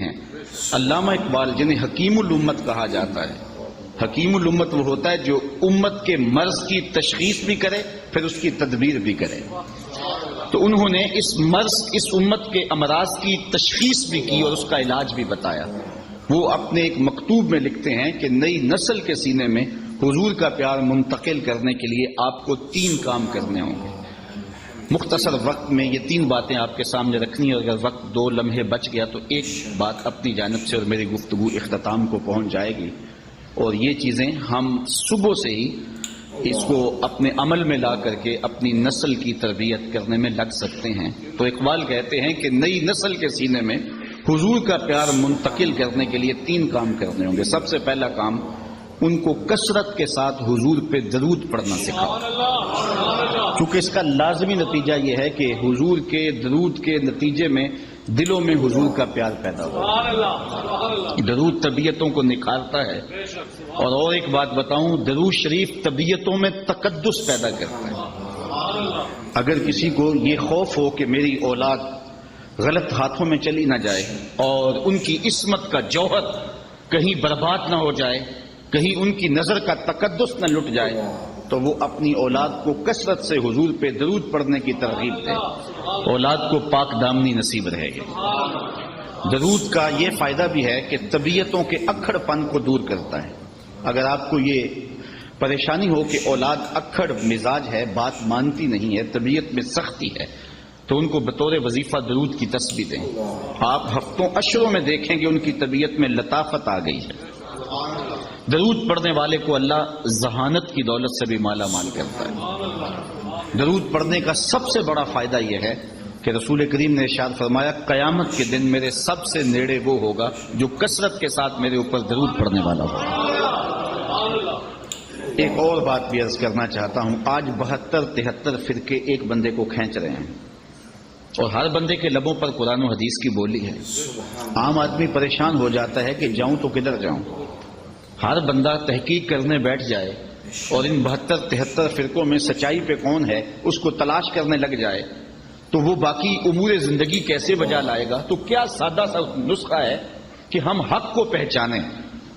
ہیں علامہ اقبال، جنہیں حکیم الامت کہا جاتا ہے. حکیم الامت وہ ہوتا ہے جو امت کے مرض کی تشخیص بھی کرے پھر اس کی تدبیر بھی کرے. تو انہوں نے اس مرض، اس امت کے امراض کی تشخیص بھی کی اور اس کا علاج بھی بتایا. وہ اپنے ایک مکتوب میں لکھتے ہیں کہ نئی نسل کے سینے میں حضور کا پیار منتقل کرنے کے لیے آپ کو 3 کام کرنے ہوں گے. مختصر وقت میں یہ 3 باتیں آپ کے سامنے رکھنی ہے. اگر وقت 2 لمحے بچ گیا تو ایک بات اپنی جانب سے اور میری گفتگو اختتام کو پہنچ جائے گی. اور یہ چیزیں ہم صبح سے ہی اس کو اپنے عمل میں لا کر کے اپنی نسل کی تربیت کرنے میں لگ سکتے ہیں. تو اقبال کہتے ہیں کہ نئی نسل کے سینے میں حضور کا پیار منتقل کرنے کے لیے 3 کام کرنے ہوں گے. سب سے پہلا کام، ان کو کثرت کے ساتھ حضور پہ درود پڑھنا سکھاؤ. کیونکہ اس کا لازمی نتیجہ یہ ہے کہ حضور کے درود کے نتیجے میں دلوں میں حضور کا پیار پیدا ہوگا. درود طبیعتوں کو نکھارتا ہے. اور ایک بات بتاؤں، درود شریف طبیعتوں میں تقدس پیدا کرتا ہے. اگر کسی کو یہ خوف ہو کہ میری اولاد غلط ہاتھوں میں چلی نہ جائے اور ان کی عصمت کا جوہر کہیں برباد نہ ہو جائے، کہیں ان کی نظر کا تقدس نہ لٹ جائے، تو وہ اپنی اولاد کو کثرت سے حضور پہ درود پڑھنے کی ترغیب دے. اولاد کو پاک دامنی نصیب رہے گی. درود کا یہ فائدہ بھی ہے کہ طبیعتوں کے اکھڑ پن کو دور کرتا ہے. اگر آپ کو یہ پریشانی ہو کہ اولاد اکھڑ مزاج ہے، بات مانتی نہیں ہے، طبیعت میں سختی ہے، تو ان کو بطور وظیفہ درود کی تسبیح دیں. آپ ہفتوں اشروں میں دیکھیں گے ان کی طبیعت میں لطافت آ گئی ہے. درود پڑھنے والے کو اللہ ذہانت کی دولت سے بھی مالا مال کرتا ہے. درود پڑھنے کا سب سے بڑا فائدہ یہ ہے کہ رسول کریم نے ارشاد فرمایا، قیامت کے دن میرے سب سے نیڑے وہ ہوگا جو کثرت کے ساتھ میرے اوپر درود پڑھنے والا ہوگا. ایک اور بات بھی عرض کرنا چاہتا ہوں. آج 72-73 فرقے ایک بندے کو کھینچ رہے ہیں اور ہر بندے کے لبوں پر قرآن و حدیث کی بولی ہے. عام آدمی پریشان ہو جاتا ہے کہ جاؤں تو کدھر جاؤں. ہر بندہ تحقیق کرنے بیٹھ جائے اور ان 72-73 فرقوں میں سچائی پہ کون ہے اس کو تلاش کرنے لگ جائے تو وہ باقی امور زندگی کیسے بجا لائے گا. تو کیا سادہ سا نسخہ ہے کہ ہم حق کو پہچانیں.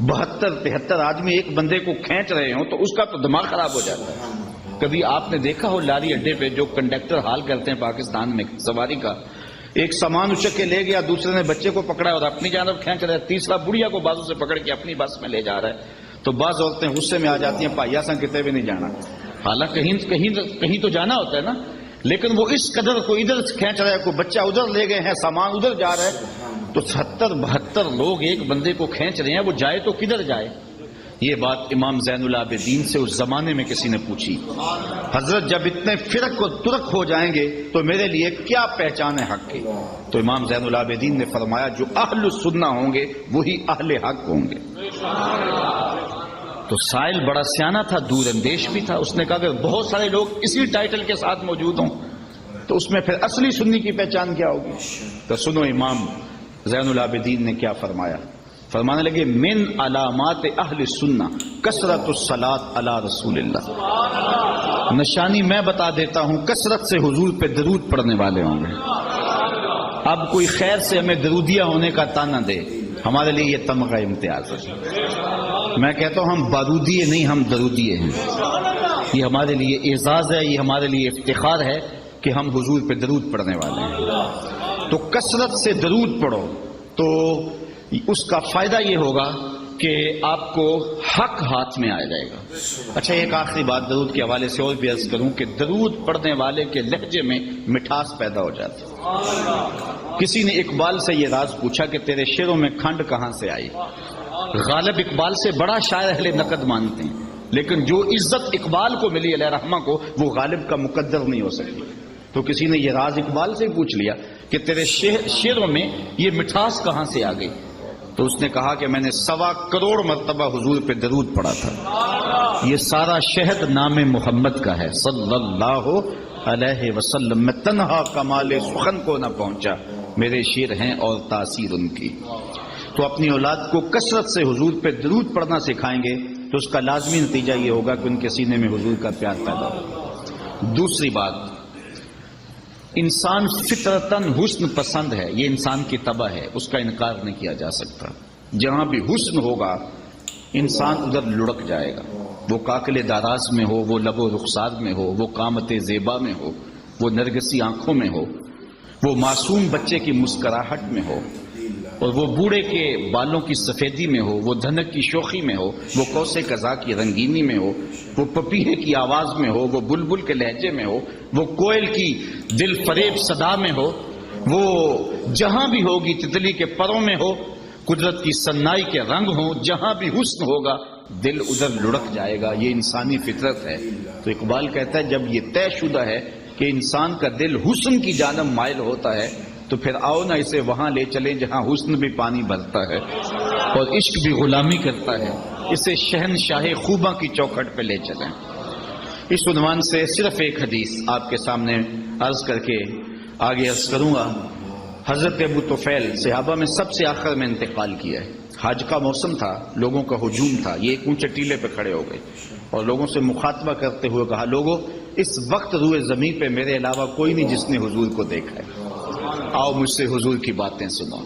72-73 آدمی ایک بندے کو کھینچ رہے ہوں تو اس کا تو دماغ خراب ہو جاتا ہے. کبھی آپ نے دیکھا ہو لاری اڈے پہ جو کنڈکٹر حال کرتے ہیں پاکستان میں سواری کا، ایک سامان اچک کے لے گیا، دوسرے نے بچے کو پکڑا اور اپنی جانب کھینچ رہا ہے، تیسرا بڑھیا کو بازو سے پکڑ کے اپنی بس میں لے جا رہا ہے. تو بعض عورتیں غصے میں آ جاتی ہیں، پائیا سا کتے بھی نہیں جانا. حالانکہ کہیں تو جانا ہوتا ہے نا، لیکن وہ اس قدر کو ادھر کھینچ رہا ہے، کوئی بچہ ادھر لے گئے ہیں، سامان ادھر جا رہا ہے. تو 70-72 لوگ ایک بندے کو کھینچ رہے ہیں، وہ جائے تو کدھر جائے. یہ بات امام زین العابدین سے اس زمانے میں کسی نے پوچھی، حضرت جب اتنے فرق و ترک ہو جائیں گے تو میرے لیے کیا پہچان ہے حق کی. تو امام زین العابدین نے فرمایا، جو اہل السنہ ہوں گے وہی اہل حق ہوں گے. تو سائل بڑا سیانہ تھا، دور اندیش بھی تھا. اس نے کہا کہ بہت سارے لوگ اسی ٹائٹل کے ساتھ موجود ہوں تو اس میں پھر اصلی سنی کی پہچان کیا ہوگی. تو سنو امام زین العابدین نے کیا فرمایا. فرمانے لگے، من علامات اہل سنہ کثرت الصلاۃ علی رسول اللہ. نشانی میں بتا دیتا ہوں، کثرت سے حضور پہ درود پڑھنے والے ہوں گے. اب کوئی خیر سے ہمیں درودیہ ہونے کا تانا دے، ہمارے لیے یہ تمغہ امتیاز ہے. میں کہتا ہوں ہم بارودیے نہیں، ہم درودیے ہیں. یہ ہمارے لیے اعزاز ہے، یہ ہمارے لیے افتخار ہے کہ ہم حضور پہ درود پڑھنے والے ہیں. تو کثرت سے درود پڑھو تو اس کا فائدہ یہ ہوگا کہ آپ کو حق ہاتھ میں آ جائے گا. اچھا، ایک آخری بات درود کے حوالے سے اور بھی عرض کروں کہ درود پڑھنے والے کے لہجے میں مٹھاس پیدا ہو جاتی ہے. کسی نے اقبال سے یہ راز پوچھا کہ تیرے شعروں میں کھنڈ کہاں سے آئی. غالب اقبال سے بڑا شاعر اہل نقد مانتے ہیں، لیکن جو عزت اقبال کو ملی علیہ رحمہ کو وہ غالب کا مقدر نہیں ہو سکتی. تو کسی نے یہ راز اقبال سے پوچھ لیا کہ تیرے شعروں میں یہ مٹھاس کہاں سے آ گئی. تو اس نے کہا کہ میں نے 1.25 کروڑ مرتبہ حضور پہ درود پڑھا تھا. یہ سارا شہد نام محمد کا ہے صلی اللہ علیہ وسلم. میں تنہا کمال سخن کو نہ پہنچا، میرے شعر ہیں اور تاثیر ان کی. تو اپنی اولاد کو کثرت سے حضور پہ درود پڑھنا سکھائیں گے تو اس کا لازمی نتیجہ یہ ہوگا کہ ان کے سینے میں حضور کا پیار پیدا ہوگا. دوسری بات، انسان فطرتاً حسن پسند ہے، یہ انسان کی طبع ہے، اس کا انکار نہیں کیا جا سکتا۔ جہاں بھی حسن ہوگا انسان ادھر لڑک جائے گا، وہ کاکل داراز میں ہو، وہ لب و رخسار میں ہو، وہ قامت زیبا میں ہو، وہ نرگسی آنکھوں میں ہو، وہ معصوم بچے کی مسکراہٹ میں ہو، اور وہ بوڑھے کے بالوں کی سفیدی میں ہو، وہ دھنک کی شوخی میں ہو، وہ کوسے قضا کی رنگینی میں ہو، وہ پپیہے کی آواز میں ہو، وہ بلبل کے لہجے میں ہو، وہ کوئل کی دل فریب صدا میں ہو، وہ جہاں بھی ہوگی تتلی کے پروں میں ہو، قدرت کی سنائی کے رنگ ہوں، جہاں بھی حسن ہوگا دل ادھر لڑک جائے گا، یہ انسانی فطرت ہے۔ تو اقبال کہتا ہے جب یہ طے شدہ ہے کہ انسان کا دل حسن کی جانب مائل ہوتا ہے تو پھر آؤ نہ اسے وہاں لے چلیں جہاں حسن بھی پانی بھرتا ہے اور عشق بھی غلامی کرتا ہے، اسے شہنشاہ خوباں کی چوکھٹ پہ لے چلیں۔ اس عنوان سے صرف ایک حدیث آپ کے سامنے عرض کر کے آگے عرض کروں گا۔ حضرت ابو طفیل صحابہ میں سب سے آخر میں انتقال کیا ہے، حج کا موسم تھا، لوگوں کا ہجوم تھا، یہ ایک اونچے ٹیلے پہ کھڑے ہو گئے اور لوگوں سے مخاطبہ کرتے ہوئے کہا، لوگوں اس وقت روئے زمین پہ میرے علاوہ کوئی نہیں جس نے حضور کو دیکھا ہے، آؤ مجھ سے حضور کی باتیں سنو۔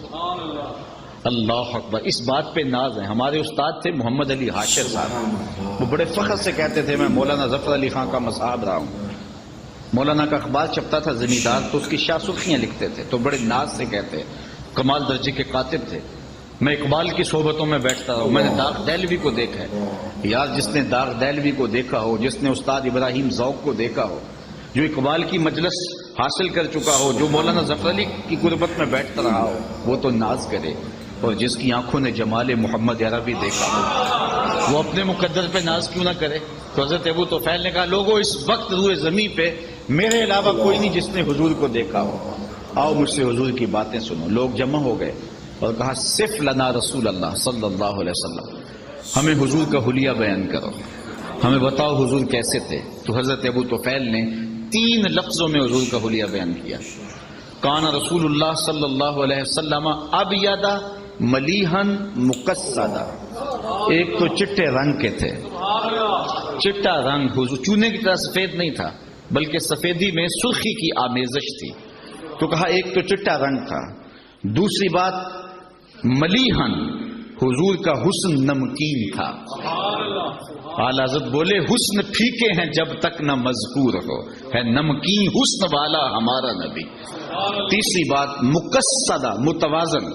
اللہ اکبر، اس بات پہ ناز ہے۔ ہمارے استاد تھے محمد علی حاشر صاحب، وہ بڑے فخر سے کہتے تھے میں مولانا ظفر علی خان کا مصحاب رہا ہوں۔ مولانا کا اخبار چھپتا تھا زمیندار، تو اس کی شاہ سرخیاں لکھتے تھے، تو بڑے ناز سے کہتے، کمال درجے کے کاتب تھے۔ میں اقبال کی صحبتوں میں بیٹھتا رہا ہوں، میں نے داغ دہلوی کو دیکھا ہے۔ یار جس نے داغ دہلوی کو دیکھا ہو، جس نے استاد ابراہیم ذوق کو دیکھا ہو، جو اقبال کی مجلس حاصل کر چکا ہو، جو مولانا ظفر علی کی قربت میں بیٹھتا رہا ہو، وہ تو ناز کرے، اور جس کی آنکھوں نے جمال محمد عربی دیکھا ہو وہ اپنے مقدر پہ ناز کیوں نہ کرے؟ تو حضرت ابو طفیل نے کہا، لوگوں اس وقت روئے زمین پہ میرے علاوہ کوئی نہیں جس نے حضور کو دیکھا ہو، آؤ مجھ سے حضور کی باتیں سنو۔ لوگ جمع ہو گئے اور کہا، صف لنا رسول اللہ صلی اللہ علیہ وسلم، ہمیں حضور کا حلیہ بیان کرو، ہمیں بتاؤ حضور کیسے تھے۔ تو حضرت ابو طفیل نے 3 لفظوں میں حضور کا حلیہ بیان کیا۔ کان رسول اللہ صلی اللہ علیہ وسلم ابیض ملیحن مقصدا، ایک تو چٹے رنگ کے تھے، چٹا رنگ حضور چونے کی طرح سفید نہیں تھا بلکہ سفیدی میں سرخی کی آمیزش تھی، تو کہا ایک تو چٹا رنگ تھا، دوسری بات ملیحن، حضور کا حسن نمکین تھا۔ اعلی حضرت بولے، حسن پھیکے ہیں جب تک نہ مذکور ہو، ہے نمکین حسن والا ہمارا نبی۔ تیسری بات مقصدہ، متوازن،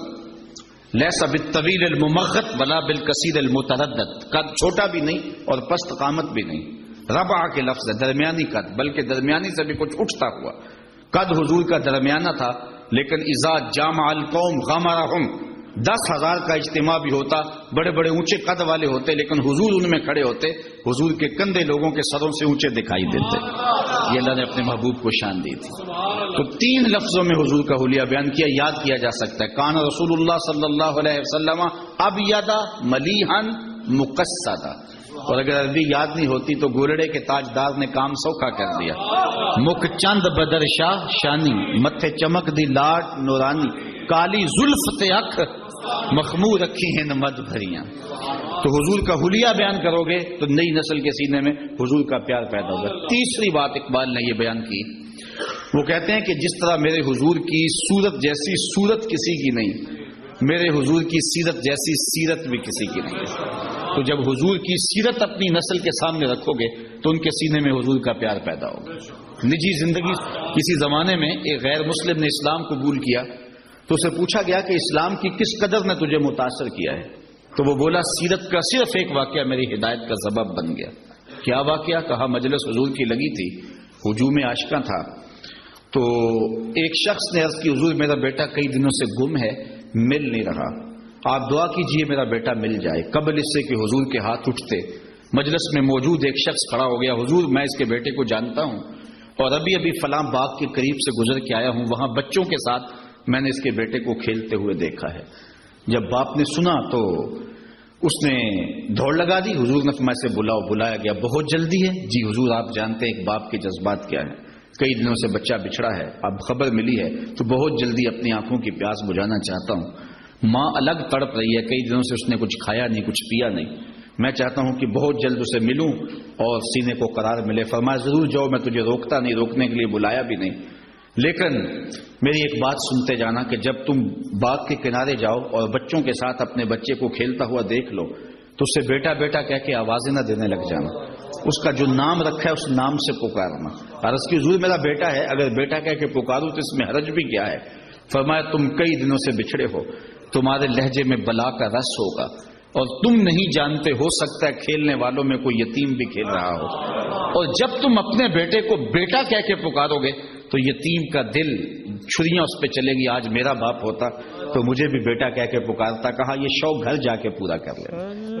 لیسا بالطویل الممغط ولا بالکثیر المتردد، قد چھوٹا بھی نہیں اور پست قامت بھی نہیں، ربع کے لفظ ہے، درمیانی قد، بلکہ درمیانی سے بھی کچھ اٹھتا ہوا۔ قد حضور کا درمیانہ تھا، لیکن اذا جامع القوم غمرہم، 10,000 کا اجتماع بھی ہوتا، بڑے بڑے اونچے قد والے ہوتے، لیکن حضور ان میں کھڑے ہوتے، حضور کے کندھے لوگوں کے سروں سے اونچے دکھائی دیتے۔ یہ اللہ نے اپنے محبوب کو شان دی تھی۔ تو 3 لفظوں میں حضور کا حلیہ بیان کیا، یاد کیا جا سکتا ہے۔ کان رسول اللہ صلی اللہ علیہ وسلم ابیض ملیحن مقصدا، اور اگر عربی یاد نہیں ہوتی تو گولڑے کے تاجدار نے کام سوکھا کر دیا۔ مکھ چند بدر شاہ شانی، متھے چمک دی لاٹ نورانی، کالی زلف تے اکھ مخمور رکھی ہیں مد بھریاں۔ تو حضور کا حلیہ بیان کرو گے تو نئی نسل کے سینے میں حضور کا پیار پیدا ہوگا۔ تیسری بات اقبال نے یہ بیان کی، وہ کہتے ہیں کہ جس طرح میرے حضور کی صورت جیسی صورت کسی کی نہیں، میرے حضور کی سیرت جیسی سیرت بھی کسی کی نہیں۔ تو جب حضور کی سیرت اپنی نسل کے سامنے رکھو گے تو ان کے سینے میں حضور کا پیار پیدا ہوگا۔ نجی زندگی، کسی زمانے میں ایک غیر مسلم نے اسلام قبول کیا تو اسے پوچھا گیا کہ اسلام کی کس قدر نے تجھے متاثر کیا ہے، تو وہ بولا سیرت کا صرف ایک واقعہ میری ہدایت کا سبب بن گیا۔ کیا واقعہ؟ کہا مجلس حضور کی لگی تھی، ہجوم عاشقاں تھا، تو ایک شخص نے عرض کی حضور میرا بیٹا کئی دنوں سے گم ہے، مل نہیں رہا، آپ دعا کیجئے میرا بیٹا مل جائے۔ قبل اس سے کہ حضور کے ہاتھ اٹھتے مجلس میں موجود ایک شخص کھڑا ہو گیا، حضور میں اس کے بیٹے کو جانتا ہوں اور ابھی ابھی فلاں باغ کے قریب سے گزر کے آیا ہوں، وہاں بچوں کے ساتھ میں نے اس کے بیٹے کو کھیلتے ہوئے دیکھا ہے۔ جب باپ نے سنا تو اس نے دوڑ لگا دی، حضور نے فرمایا سے بلاؤ۔ بلایا گیا، بہت جلدی ہے؟ جی حضور آپ جانتے ہیں ایک باپ کے جذبات کیا ہیں، کئی دنوں سے بچہ بچھڑا ہے، اب خبر ملی ہے تو بہت جلدی اپنی آنکھوں کی پیاس بجھانا چاہتا ہوں۔ ماں الگ تڑپ رہی ہے، کئی دنوں سے اس نے کچھ کھایا نہیں، کچھ پیا نہیں، میں چاہتا ہوں کہ بہت جلد اسے ملوں اور سینے کو قرار ملے۔ فرمایا ضرور جاؤ، میں تجھے روکتا نہیں، روکنے کے لیے بلایا بھی نہیں۔ لیکن میری ایک بات سنتے جانا کہ جب تم باغ کے کنارے جاؤ اور بچوں کے ساتھ اپنے بچے کو کھیلتا ہوا دیکھ لو تو اسے بیٹا بیٹا کہہ کے آوازیں نہ دینے لگ جانا، اس کا جو نام رکھا ہے اس نام سے پکارنا۔ عرض کی حضور میرا بیٹا ہے، اگر بیٹا کہہ کے پکاروں تو اس میں حرج بھی کیا ہے؟ فرمایا تم کئی دنوں سے بچھڑے ہو، تمہارے لہجے میں بلا کا رس ہوگا، اور تم نہیں جانتے، ہو سکتا ہے کھیلنے والوں میں کوئی یتیم بھی کھیل رہا ہو، اور جب تم اپنے بیٹے کو بیٹا کہہ کے پکارو گے تو یتیم کا دل چھریاں اس پہ چلے گی، آج میرا باپ ہوتا تو مجھے بھی بیٹا کہہ کے پکارتا۔ کہا یہ شوق گھر جا کے پورا کر لے۔